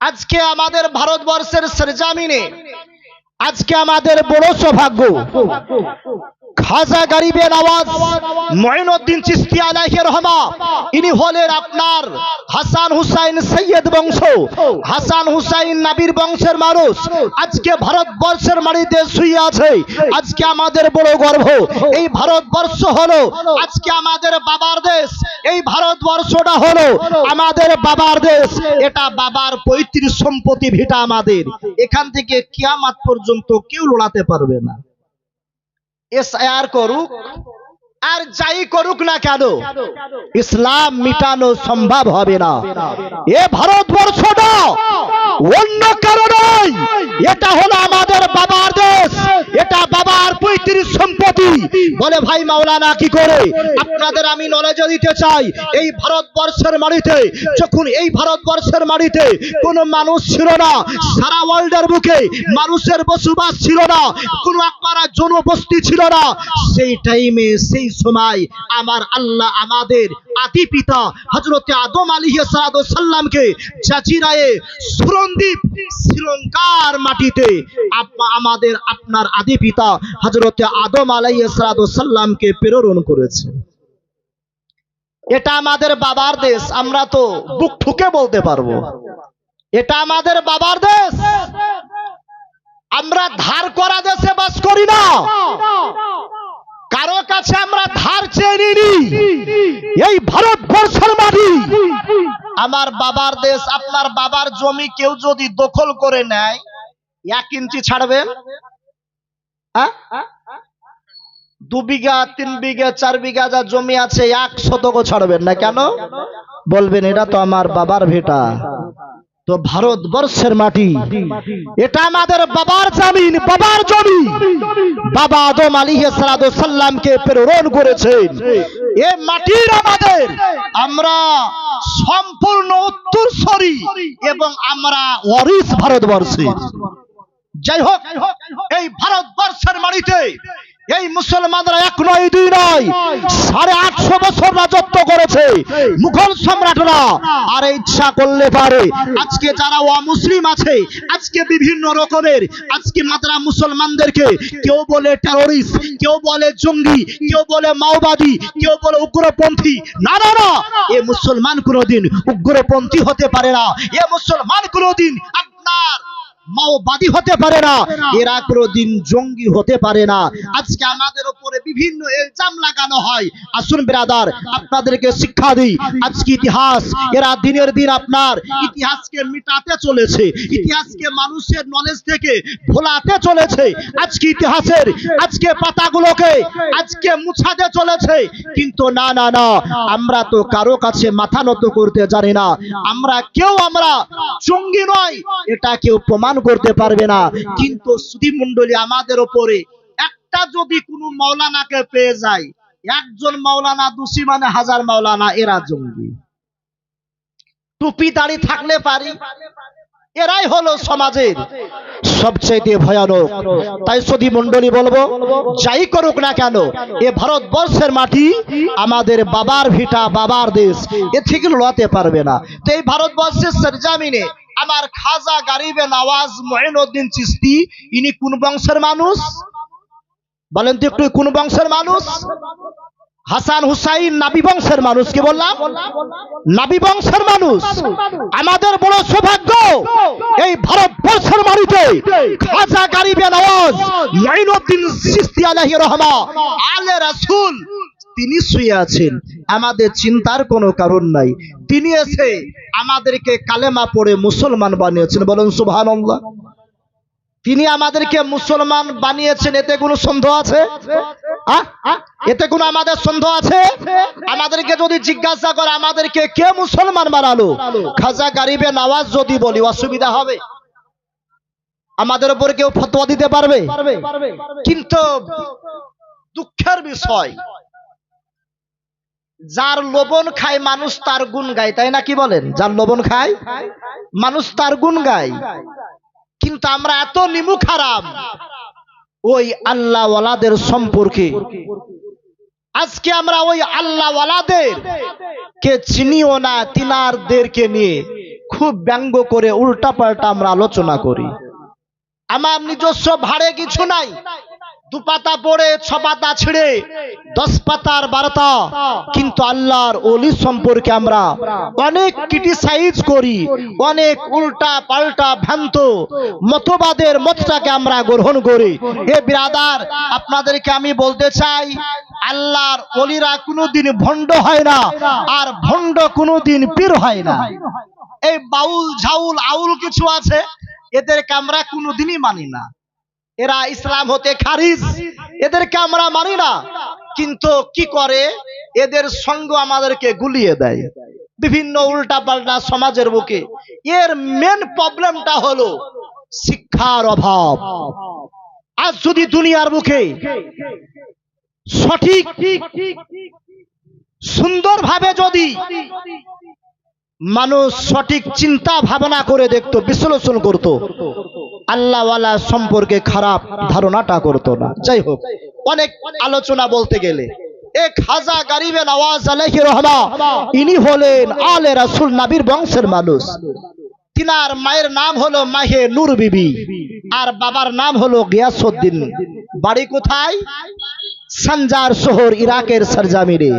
আজকে আমাদের ভারতবর্ষের সরজমিনে আজকে আমাদের বড় সৌভাগ্য, খাজা গরিবে নওয়াজ মুঈনুদ্দিন চিশতি আলাইহি রহমা, ইনি হলেন আপনার হাসান হুসাইন সৈয়দ বংশ, হাসান হুসাইন নবীর বংশের মানুষ। আজকে ভারতবর্ষের মাটিতে শুয়ে আছে। আজকে আমাদের বড় গর্ব, এই ভারতবর্ষ হলো আজকে আমাদের বাবার দেশ। এই ভারতবর্ষটা হলো আমাদের বাবার দেশ। এটা বাবার পৈতৃক সম্পত্তি, ভিটা আমাদের। এখান থেকে কিয়ামত পর্যন্ত কেউ লড়াতে পারবে না। এসআইআর করুক আর যাই করুক না কেন, ইসলাম মিটানো সম্ভব হবে না। এ ভারতবর্ষটা অন্য কারণে, এটা হলো আমাদের বাবার দেশ, এটা বাবার পৈতৃক সম্পত্তি। বলে ভাই মাওলানা কি করে? আপনাদের আমি নলেজ দিতে চাই। এই ভারতবর্ষের মাটিতে, যখন এই ভারতবর্ষের মাটিতে কোন মানুষ ছিল না, সারা ওয়ার্ল্ডের বুকে মানুষের বসবাস ছিল না, কোন আপনারা জনবস্তি ছিল না, সেই টাইমে সেই সময় আমার আল্লাহ আমাদের আদি পিতা হযরত আদম আলাইহিস সালামকে জাজিরায়ে সুরনদ্বীপ শ্রীলঙ্কার মাটিতে আমাদের আপনার আদি পিতা হযরত আদম আলাইহিস সালামকে প্রেরণ করেছে। এটা আমাদের বাবার দেশ। আমরা তো বুক ঠুকে বলতে পারবো এটা আমাদের বাবার দেশ। আমরা ধার করা দেশে বাস করি না, কারো কাছে আমরা ধার চেয়ে নিই। এই ভারতবর্ষের মাটি আমার বাবার দেশ। আপনার বাবার জমি কেউ যদি দখল করে নেয়, 1 ইঞ্চি ছাড়বেন? 2 বিঘা 3 বিঘা 4 বিঘা যা জমি আছে 1 শতক ছাড়বেন না কেন? বলবেন এটা তো আমার বাবার ভিটা। তো ভারতবর্ষের মাটি এটা আমাদের বাবার জমিন, বাবার জমি। বাবা আদম আলাইহিস সালামকে প্রেরণ করেছেন। এ মাটির আমাদের, আমরা সম্পূর্ণ উত্তরসূরি এবং আমরা ওয়ারিস ভারতবর্ষের। যাই হোক, এই ভারতবর্ষের মাটিতে এই মুসলমানরা 1 নয় 2 নয় 850 বছর রাজত্ব করেছে মুঘল সম্রাটরা। আর ইচ্ছা করলে পারে আজকে যারা অমুসলিম আছে, আজকে বিভিন্ন রকমের আজকে মাত্রা মুসলমানদেরকে কেউ বলে টেরোরিস্ট, কেউ বলে জঙ্গি, কেউ বলে মাওবাদী, কেউ বলে উগ্রপন্থী। না না না, এ মুসলমান কোনোদিন উগ্রপন্থী হতে পারে না। এ মুসলমান কোনোদিন আপনার মাওবাদী হতে পারে না, এরা কোনোদিন জঙ্গি হতে পারে না। আজকে আমাদের উপরে বিভিন্ন ইলজাম লাগানো হয়। আসুন ব্রাদার, আপনাদেরকে শিক্ষা দিই। আজকে ইতিহাস এরা দিনের দিন আপনার ইতিহাসকে মিটাতে চলেছে, ইতিহাসকে মানুষের নলেজ থেকে ভোলাতে চলেছে। আজকে ইতিহাসের আজকে পাতাগুলোকে আজকে মুছাতে চলেছে। কিন্তু না না না, আমরা তো কারো কাছে মাথা নত করতে জানি না। আমরা জঙ্গি নয়, এটা কেউ প্রমাণ করতে পারবে না। কিন্তু সুধী মণ্ডলী, আমাদের উপরে একটা যদি কোনো মাওলানাকে পেয়ে যায়, একজন মাওলানা দোষী মানে 1000 মাওলানা, এরা জঙ্গি। টুপি দাড়ি থাকলে পারি, এরাই হলো সমাজের সবচেয়ে ভয়ানক। তাই সুধী মণ্ডলী বলবো, যাই করুক না কেন, এ ভারতবর্ষের মাটি আমাদের বাবার ভিটা, বাবার দেশ। এ থেকে লড়াতে পারবে না। তো এই ভারতবর্ষের সরজমিনে আমার খাজা গরিবে নওয়াজ মুঈনুদ্দিন চিশতি, ইনি কোন বংশের মানুষ বলেন তো একটু? কোন বংশের মানুষ? হাসান হুসাইন নবী বংশের মানুষ। কি বললাম? নবী বংশের মানুষ। আমাদের বড় সৌভাগ্য, এই ভারতবর্ষের মাটিতে খাজা গরিবে নওয়াজ মুঈনুদ্দিন চিশতি আলাইহি রহমা আলে রাসূল তিনি শুয়ে আছেন। আমাদের চিন্তার কোনো কারণ নাই। তিনি এসে আমাদেরকে কালেমা পড়ে মুসলমান বানিয়েছেন। বলুন সুবহানাল্লাহ। তিনি আমাদেরকে মুসলমান বানিয়েছেন, এতে কোনো সন্দেহ আছে? এতে কোনো আমাদের সন্দেহ আছে? আমাদেরকে যদি জিজ্ঞাসা করে আমাদেরকে কে মুসলমান বানালো, খাজা গরিবে নওয়াজ যদি বলি, অসুবিধা হবে? আমাদের উপর কেউ ফতোয়া দিতে পারবে? কিন্তু দুঃখের বিষয়, যার লবণ খায় মানুষ তার গুণ গায়, তাই না? কি বলেন? যার লবণ খায় মানুষ তার গুণ গায়। কিন্তু আমরা এত নিমু খারাপ ওই আল্লাহ ওয়ালাদের সম্পর্কে। আজকে আমরা ওই আল্লাহ ওয়ালাদের কে চিনিও না, তিনারদেরকে নিয়ে খুব ব্যঙ্গ করে উল্টা পাল্টা আমরা আলোচনা করি। আমার নিজস্ব ভাড়ে কিছু নাই, 2 পাতা পড়ে 6 পাতা ছিঁড়ে 10 পাতার বার্তা, কিন্তু আল্লাহর ওলি সম্পর্কে আমরা অনেক ক্রিটিসাইজ করি, অনেক উল্টা পাল্টা ভ্রান্ত মতবাদের মতটাকে আমরা গ্রহণ করি। এ ব্রাদার, আপনাদেরকে আমি বলতে চাই, আল্লাহর ওলিরা কোনোদিন ভণ্ড হয় না, আর ভণ্ড কোনোদিন পীর হয় না। এই বাউল ঝাউল আউল কিছু আছে, এদেরকে আমরা কোনোদিনই মানি না। এরা ইসলাম হতে খারিজ, এদেরকে আমরা মানি না। কিন্তু কি করে, এদের সঙ্গ আমাদেরকে গুলিয়ে দেয় বিভিন্ন উল্টা পাল্টা সমাজের বুকে। এর মেন প্রবলেমটা হলো শিক্ষার অভাব। আজ যদি দুনিয়ার বুকে সঠিক সুন্দরভাবে যদি মানুষ সঠিক চিন্তা ভাবনা করে দেখতো, বিশ্লেষণ করত, আল্লাহওয়ালা সম্পর্কে খারাপ ধারণাটা করতো না। যাই হোক, অনেক আলোচনা বলতে গেলে, এক খাজা গরিবে নওয়াজ আলাইহির রহমা, ইনি হলেন আলে রাসূল নবীর বংশের মানুষ। তিনার মায়ের নাম হলো মাহে নূর বিবি, আর বাবার নাম হলো গিয়াসউদ্দিন। বাড়ি কোথায়? সানজার শহর, ইরাকের সরজামিনে।